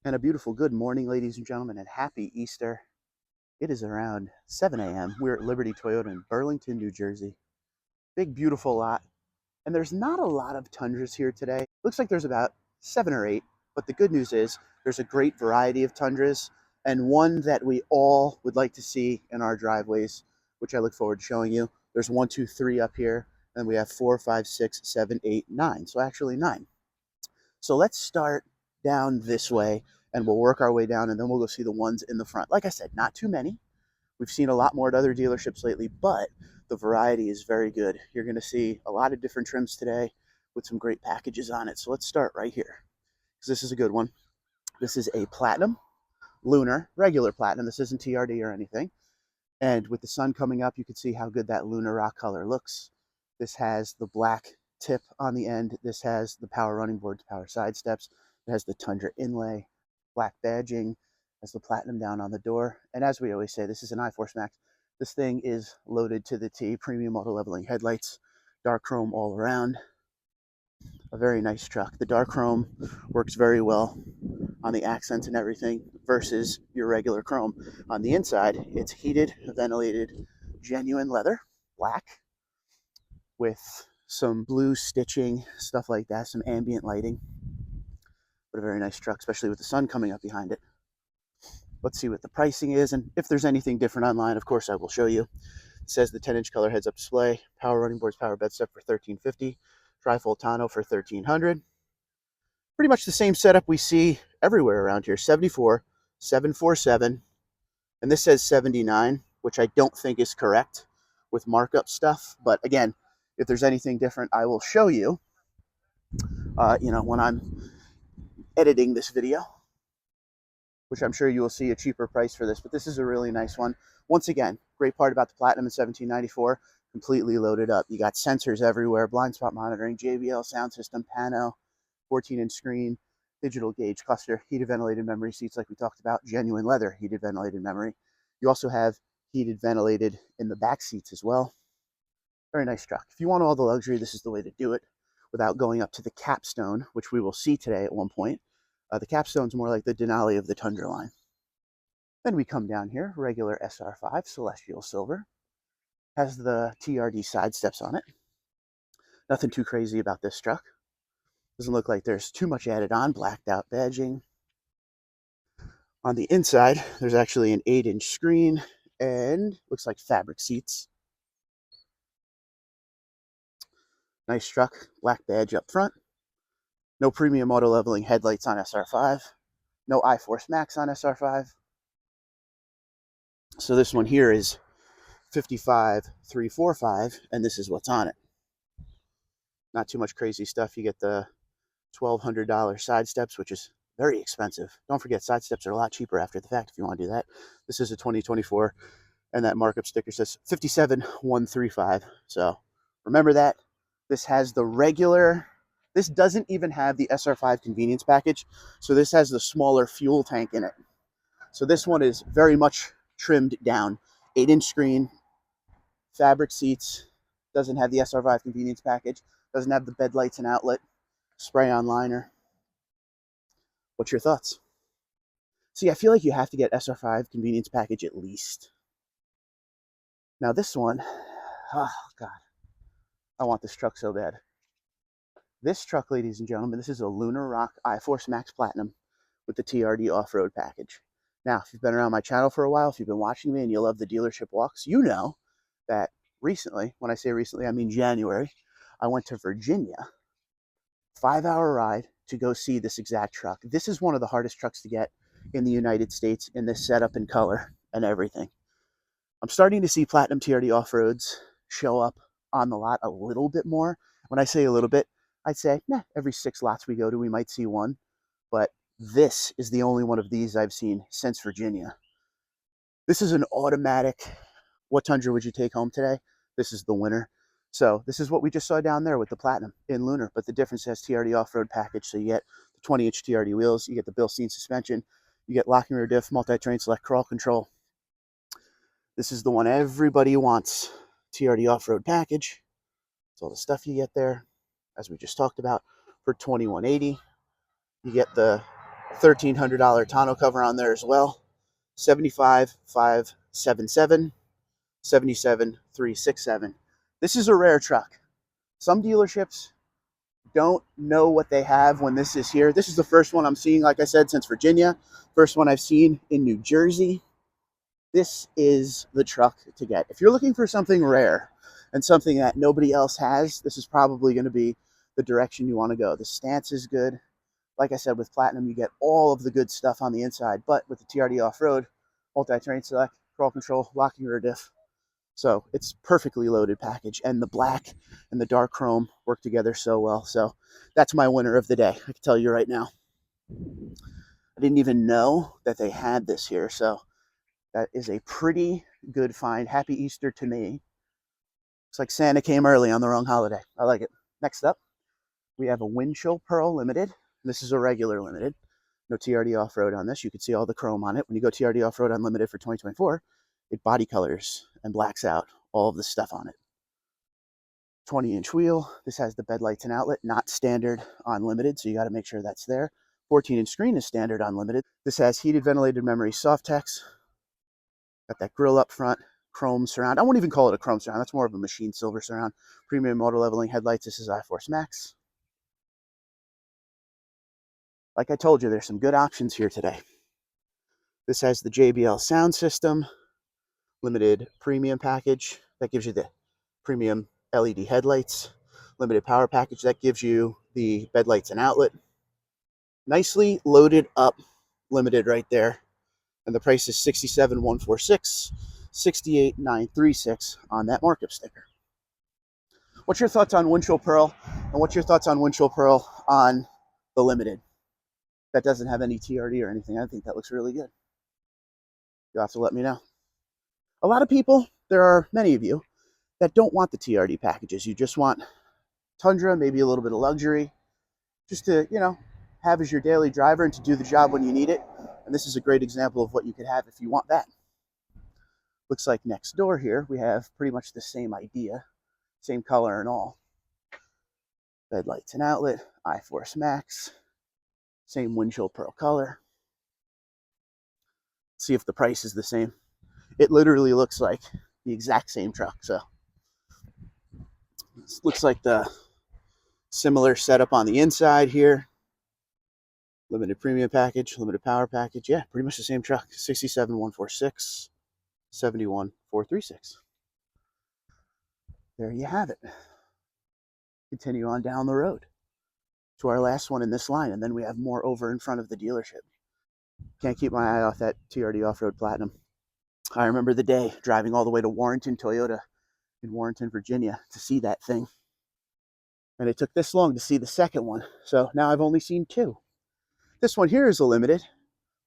And a beautiful good morning, ladies and gentlemen, and happy Easter. It is around 7 a.m. We're at Liberty Toyota in Burlington, New Jersey. Big, beautiful lot. And there's not a lot of Tundras here today. Looks like there's about 7 or 8. But the good news is there's a great variety of Tundras and one that we all would like to see in our driveways, which I look forward to showing you. There's 1, 2, 3 up here, and we have 4, 5, 6, 7, 8, 9. So actually 9. So let's start down this way and we'll work our way down and then we'll go see the ones in the front. Like I said, not too many. We've seen a lot more at other dealerships lately, but the variety is very good. You're going to see a lot of different trims today with some great packages on it. So let's start right here because this is a good one. This is a platinum, lunar, regular platinum. This isn't TRD or anything. And with the sun coming up, you can see how good that lunar rock color looks. This has the black tip on the end. This has the power running boards, power side steps. It has the Tundra inlay, black badging, has the platinum down on the door. And as we always say, this is an iForce Max. This thing is loaded to the T, premium auto leveling headlights, dark chrome all around. A very nice truck. The dark chrome works very well on the accents and everything versus your regular chrome. On the inside, it's heated, ventilated, genuine leather, black, with some blue stitching, stuff like that, some ambient lighting. But a very nice truck, especially with the sun coming up behind it. Let's see what the pricing is, and if there's anything different online, of course I will show you. It says the 10-inch color heads-up display, power running boards, power bed step for $1,350, trifold tonneau for $1,300. Pretty much the same setup we see everywhere around here. 74, 747, and this says 79, which I don't think is correct with markup stuff. But again, if there's anything different, I will show you, when I'm editing this video, which I'm sure you will see a cheaper price for this. But this is a really nice one. Once again, great part about the Platinum in 1794, completely loaded up. You got sensors everywhere, blind spot monitoring, JBL sound system, pano, 14-inch screen, digital gauge cluster, heated ventilated memory seats like we talked about, genuine leather heated ventilated memory. You also have heated ventilated in the back seats as well. Very nice truck. If you want all the luxury, this is the way to do it without going up to the capstone, which we will see today at one point. The capstone's more like the Denali of the Tundra line. Then we come down here, regular SR5, Celestial Silver. Has the TRD side steps on it. Nothing too crazy about this truck. Doesn't look like there's too much added on, blacked out badging. On the inside, there's actually an 8-inch screen and looks like fabric seats. Nice truck, black badge up front. No premium auto leveling headlights on SR5. No iForce Max on SR5. So this one here is 55,345, and this is what's on it. Not too much crazy stuff. You get the $1,200 side steps, which is very expensive. Don't forget, side steps are a lot cheaper after the fact if you want to do that. This is a 2024, and that markup sticker says 57,135. So remember that. This has the regular. This doesn't even have the SR5 convenience package, so this has the smaller fuel tank in it. So this one is very much trimmed down. 8-inch screen, fabric seats, doesn't have the SR5 convenience package, doesn't have the bed lights and outlet, spray-on liner. What's your thoughts? See, I feel like you have to get SR5 convenience package at least. Now this one, oh God, I want this truck so bad. This truck, ladies and gentlemen, this is a Lunar Rock iForce Max Platinum with the TRD off-road package. Now, if you've been around my channel for a while, if you've been watching me and you love the dealership walks, you know that recently, when I say recently, I mean January, I went to Virginia, 5-hour ride to go see this exact truck. This is one of the hardest trucks to get in the United States in this setup and color and everything. I'm starting to see Platinum TRD off-roads show up on the lot a little bit more. When I say a little bit, I'd say, every 6 lots we go to, we might see one. But this is the only one of these I've seen since Virginia. This is an automatic. What Tundra would you take home today? This is the winner. So this is what we just saw down there with the Platinum in Lunar, but the difference has TRD off-road package. So you get the 20-inch TRD wheels, you get the Bilstein suspension, you get locking rear diff, multi-train select crawl control. This is the one everybody wants, TRD off-road package. It's all the stuff you get there, as we just talked about, for $2,180. You get the $1,300 tonneau cover on there as well. 75,577, 77,367. This is a rare truck. Some dealerships don't know what they have when this is here. This is the first one I'm seeing, like I said, since Virginia. First one I've seen in New Jersey. This is the truck to get. If you're looking for something rare and something that nobody else has, this is probably going to be the direction you want to go. The stance is good. Like I said, with Platinum, you get all of the good stuff on the inside, but with the TRD off-road, multi-terrain select, crawl control, locking rear diff. So it's perfectly loaded package, and the black and the dark chrome work together so well. So that's my winner of the day. I can tell you right now. I didn't even know that they had this here, so that is a pretty good find. Happy Easter to me. Looks like Santa came early on the wrong holiday. I like it. Next up, we have a Windshield Pearl Limited. This is a regular Limited. No TRD off-road on this. You can see all the chrome on it. When you go TRD off-road Unlimited for 2024, it body colors and blacks out all of the stuff on it. 20-inch wheel. This has the bed lights and outlet, not standard on Limited, so you got to make sure that's there. 14-inch screen is standard on Limited. This has heated ventilated memory Softex. Got that grill up front, chrome surround. I won't even call it a chrome surround. That's more of a machine silver surround. Premium motor leveling headlights. This is iForce Max. Like I told you, there's some good options here today. This has the JBL sound system, Limited premium package. That gives you the premium LED headlights. Limited power package. That gives you the bed lights and outlet. Nicely loaded up Limited right there. And the price is $67,146, $68,936 on that markup sticker. What's your thoughts on Windshield Pearl? And what's your thoughts on Windshield Pearl on the Limited? That doesn't have any TRD or anything. I think that looks really good. You'll have to let me know. A lot of people, there are many of you, that don't want the TRD packages. You just want Tundra, maybe a little bit of luxury, just to, have as your daily driver and to do the job when you need it. And this is a great example of what you could have if you want that. Looks like next door here, we have pretty much the same idea, same color and all. Bed lights and outlet, iForce Max, same Windshield Pearl color. See if the price is the same. It literally looks like the exact same truck. So it looks like the similar setup on the inside here. Limited premium package, limited power package. Yeah, pretty much the same truck. 67,146, 71,436. There you have it. Continue on down the road to our last one in this line, and then we have more over in front of the dealership. Can't keep my eye off that TRD Off-Road Platinum. I remember the day driving all the way to Warrenton Toyota in Warrenton, Virginia to see that thing. And it took this long to see the second one. So now I've only seen two. This one here is a Limited.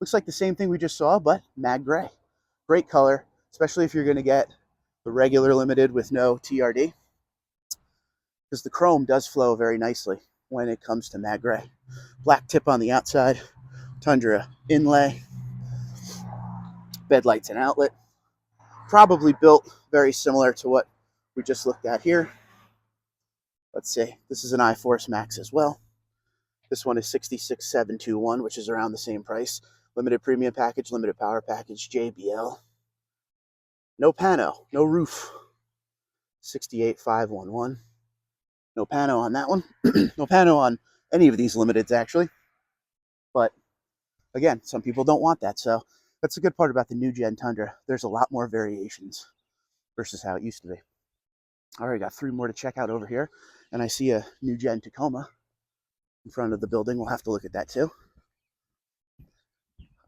Looks like the same thing we just saw, but mag gray. Great color, especially if you're going to get the regular Limited with no TRD, because the chrome does flow very nicely when it comes to mag gray. Black tip on the outside, Tundra inlay, bed lights and outlet. Probably built very similar to what we just looked at here. Let's see, this is an iForce Max as well. This one is $66,721, which is around the same price. Limited premium package, limited power package, JBL. No pano, no roof. $68,511. No pano on that one. No pano on any of these Limiteds, actually. But again, some people don't want that. So that's the good part about the new gen Tundra. There's a lot more variations versus how it used to be. All right, got three more to check out over here. And I see a new gen Tacoma in front of the building. We'll have to look at that too.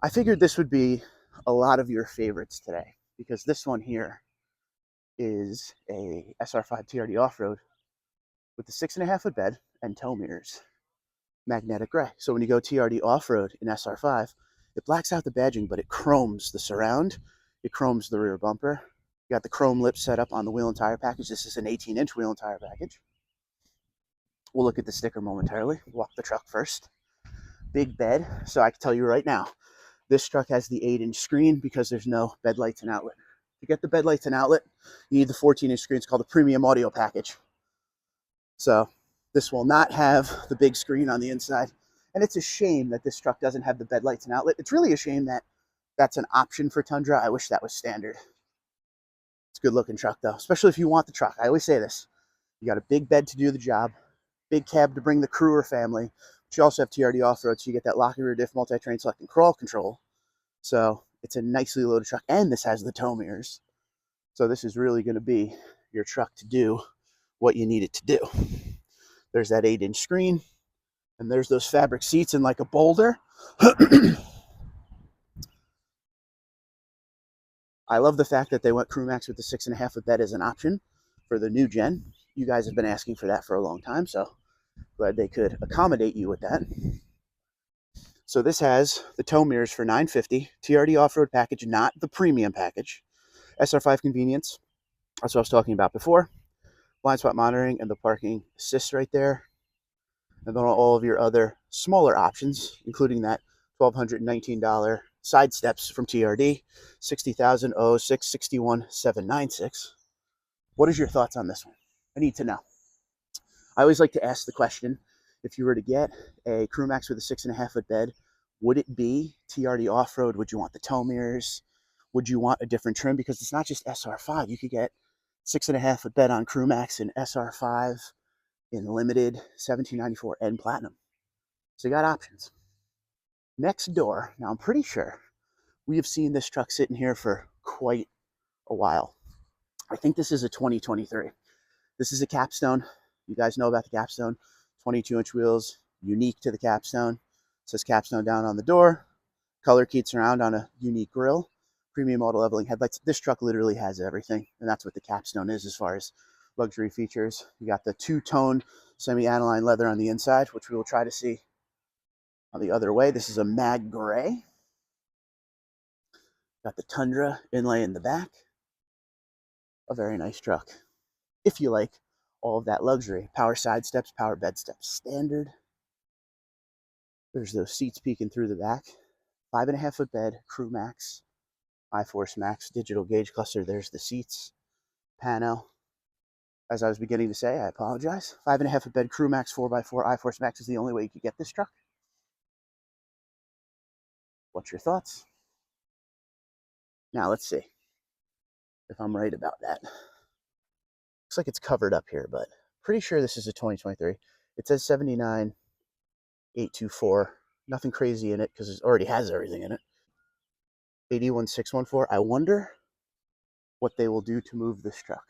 I figured this would be a lot of your favorites today, because this one here is a SR5 TRD off-road with the 6.5-foot bed and tow mirrors, magnetic gray. So when you go TRD off-road in SR5, it blacks out the badging, but it chromes the surround. It chromes the rear bumper. You got the chrome lip set up on the wheel and tire package. This is an 18-inch wheel and tire package. We'll look at the sticker momentarily. Walk the truck first. Big bed. So I can tell you right now, this truck has the 8-inch screen because there's no bed lights and outlet. To get the bed lights and outlet, you need the 14-inch screen. It's called the premium audio package. So this will not have the big screen on the inside. And it's a shame that this truck doesn't have the bed lights and outlet. It's really a shame that that's an option for Tundra. I wish that was standard. It's a good looking truck though, especially if you want the truck. I always say this. You got a big bed to do the job, big cab to bring the crew or family, but you also have TRD off-road, so you get that locking rear diff, multi-terrain select, and crawl control. So it's a nicely loaded truck, and this has the tow mirrors. So this is really going to be your truck to do what you need it to do. There's that 8-inch screen, and there's those fabric seats in like a boulder. I love the fact that they went Crew Max with the 6.5 foot bed as an option for the new gen. You guys have been asking for that for a long time, so glad they could accommodate you with that. So this has the tow mirrors for $950, TRD off-road package, not the premium package. SR5 convenience, that's what I was talking about before. Blind spot monitoring and the parking assist right there. And then all of your other smaller options, including that $1,219 side steps from TRD, $60,006, What is your thoughts on this one? I need to know. I always like to ask the question, if you were to get a Crew Max with a 6.5 foot bed, would it be TRD off-road? Would you want the tow mirrors? Would you want a different trim? Because it's not just SR5. You could get 6.5 foot bed on Crew Max and SR5 in limited, 1794 and platinum. So you got options. Next door, now I'm pretty sure we have seen this truck sitting here for quite a while. I think this is a 2023. This is a Capstone. You guys know about the Capstone. 22-inch wheels, unique to the Capstone. It says Capstone down on the door. Color keyed surround on a unique grille. Premium auto leveling headlights. This truck literally has everything, and that's what the Capstone is as far as luxury features. You got the two-tone semi-aniline leather on the inside, which we will try to see on the other way. This is a mag gray. Got the Tundra inlay in the back. A very nice truck. If you like all of that luxury. Power side steps, power bed steps, standard. There's those seats peeking through the back. 5.5 foot bed, Crew Max, iForce Max, digital gauge cluster. There's the seats, pano. As I was beginning to say, I apologize. 5.5 foot bed, Crew Max 4x4, iForce Max is the only way you could get this truck. What's your thoughts? Now let's see if I'm right about that. Looks like it's covered up here, but pretty sure this is a 2023. It says 79,824. Nothing crazy in it because it already has everything in it. 81,614. I wonder what they will do to move this truck.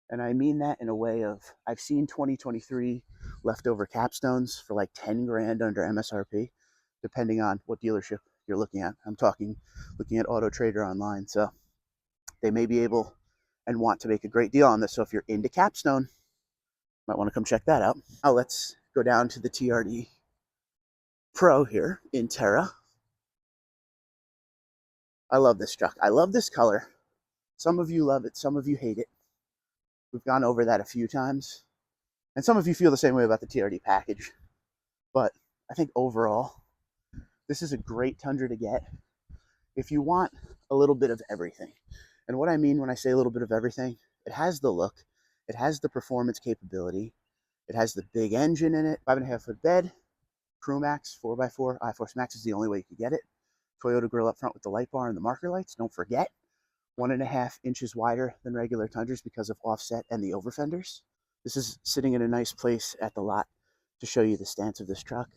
And I mean that in a way of, I've seen 2023 leftover Capstones for like 10 grand under MSRP, depending on what dealership you're looking at. I'm talking looking at Auto Trader online. So they may be able and want to make a great deal on this. So if you're into Capstone, might want to come check that out. Now let's go down to the TRD Pro here in Terra. I love this truck. I love this color. Some of you love it. Some of you hate it. We've gone over that a few times. And some of you feel the same way about the TRD package. But I think overall, this is a great Tundra to get if you want a little bit of everything. And what I mean when I say a little bit of everything, it has the look, it has the performance capability, it has the big engine in it, 5.5 foot bed, Crew Max, 4x4, iForce Max is the only way you could get it. Toyota grille up front with the light bar and the marker lights. Don't forget, 1.5 inches wider than regular Tundras because of offset and the over fenders. This is sitting in a nice place at the lot to show you the stance of this truck.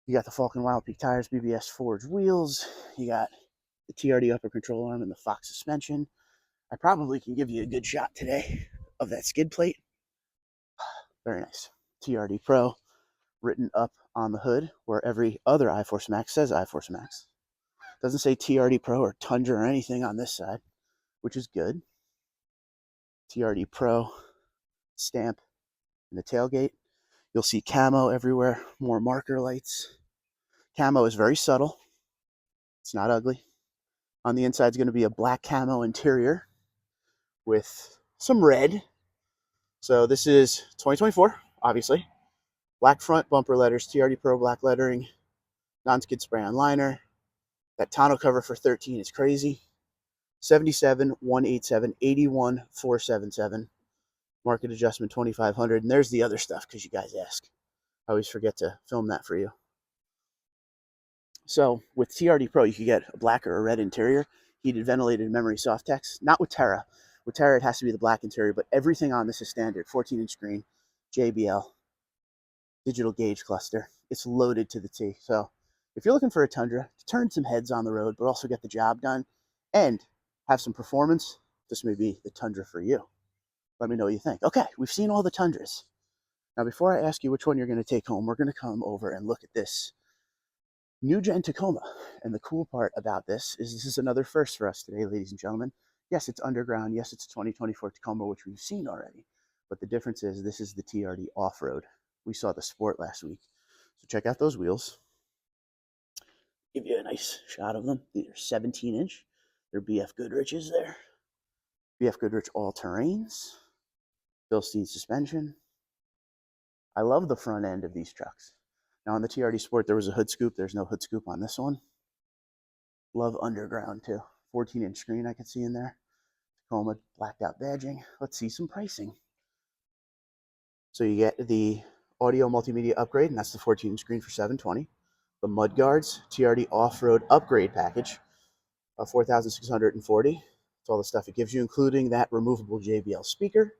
You got the Falcon Wild Peak tires, BBS forged wheels. You got the TRD upper control arm and the Fox suspension. I probably can give you a good shot today of that skid plate. Very nice. TRD Pro written up on the hood where every other iForce Max says iForce Max. Doesn't say TRD Pro or Tundra or anything on this side, which is good. TRD Pro stamp in the tailgate. You'll see camo everywhere, more marker lights. Camo is very subtle. It's not ugly. On the inside is going to be a black camo interior with some red. So this is 2024, obviously. Black front bumper letters, TRD Pro black lettering, non-skid spray on liner. That tonneau cover for 13 is crazy. 77,187, 81,477. Market adjustment 2,500. And there's the other stuff because you guys ask. I always forget to film that for you. So with TRD Pro, you can get a black or a red interior, heated, ventilated, memory soft text. Not with Terra. With Terra, it has to be the black interior, but everything on this is standard. 14-inch screen, JBL, digital gauge cluster. It's loaded to the T. So if you're looking for a Tundra to turn some heads on the road, but also get the job done and have some performance, this may be the Tundra for you. Let me know what you think. Okay, we've seen all the Tundras. Now, before I ask you which one you're going to take home, we're going to come over and look at this new gen Tacoma. And the cool part about this is another first for us today, ladies and gentlemen. Yes, it's underground. Yes, it's a 2024 Tacoma, which we've seen already. But the difference is this is the TRD off-road. We saw the Sport last week. So check out those wheels. Give you a nice shot of them. These are 17-inch. They're BF Goodrich's there. BF Goodrich all-terrains. Bilstein suspension. I love the front end of these trucks. Now on the TRD Sport, there was a hood scoop. There's no hood scoop on this one. Love underground too. 14-inch screen I can see in there. Tacoma blacked out badging. Let's see some pricing. So you get the audio multimedia upgrade, and that's the 14-inch screen for $720. The mudguards TRD off-road upgrade package of $4,640. That's all the stuff it gives you, including that removable JBL speaker.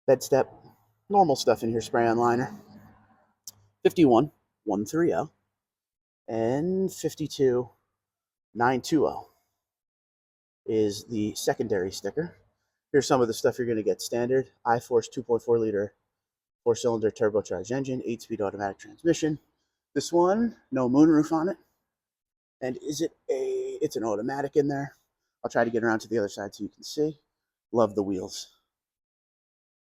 Bed step, normal stuff in here, spray-on liner. 51,130 and 52,920 is the secondary sticker. Here's some of the stuff you're going to get standard. iForce 2.4 liter 4-cylinder turbocharged engine, 8-speed automatic transmission. This one, no moonroof on it. And it's an automatic in there. I'll try to get around to the other side so you can see. Love the wheels.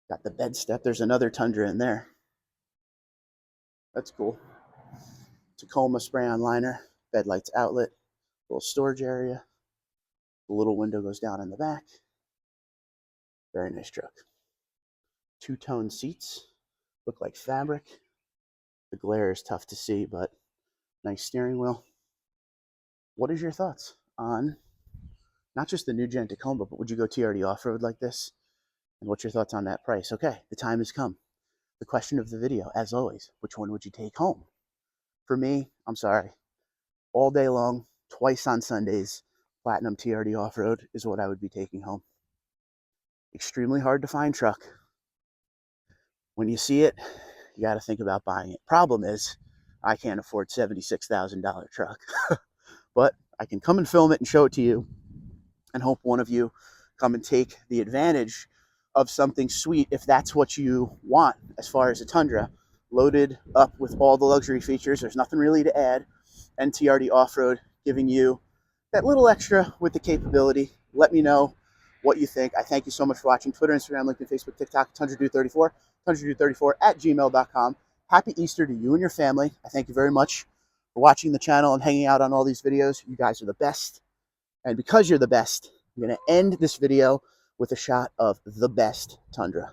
Got the bed step. There's another Tundra in there. That's cool. Tacoma spray-on liner, bed lights outlet, little storage area. The little window goes down in the back. Very nice truck. Two-tone seats, look like fabric. The glare is tough to see, but nice steering wheel. What is your thoughts on not just the new gen Tacoma, but would you go TRD off-road like this? And what's your thoughts on that price? Okay, the time has come. The question of the video, as always, which one would you take home? For me, I'm sorry, all day long, twice on Sundays, Platinum TRD off-road is what I would be taking home. Extremely hard to find truck. When you see it, you got to think about buying it. Problem is, I can't afford $76,000 truck, but I can come and film it and show it to you and hope one of you come and take the advantage of something sweet if that's what you want as far as a Tundra, loaded up with all the luxury features. There's nothing really to add, and TRD off-road giving you that little extra with the capability. Let me know what you think. I thank you so much for watching. Twitter, Instagram, LinkedIn, Facebook, TikTok, TundraDude34, TundraDude34@gmail.com. Happy Easter to you and your family. I thank you very much for watching the channel and hanging out on all these videos. You guys are the best. And because you're the best, I'm going to end this video with a shot of the best Tundra.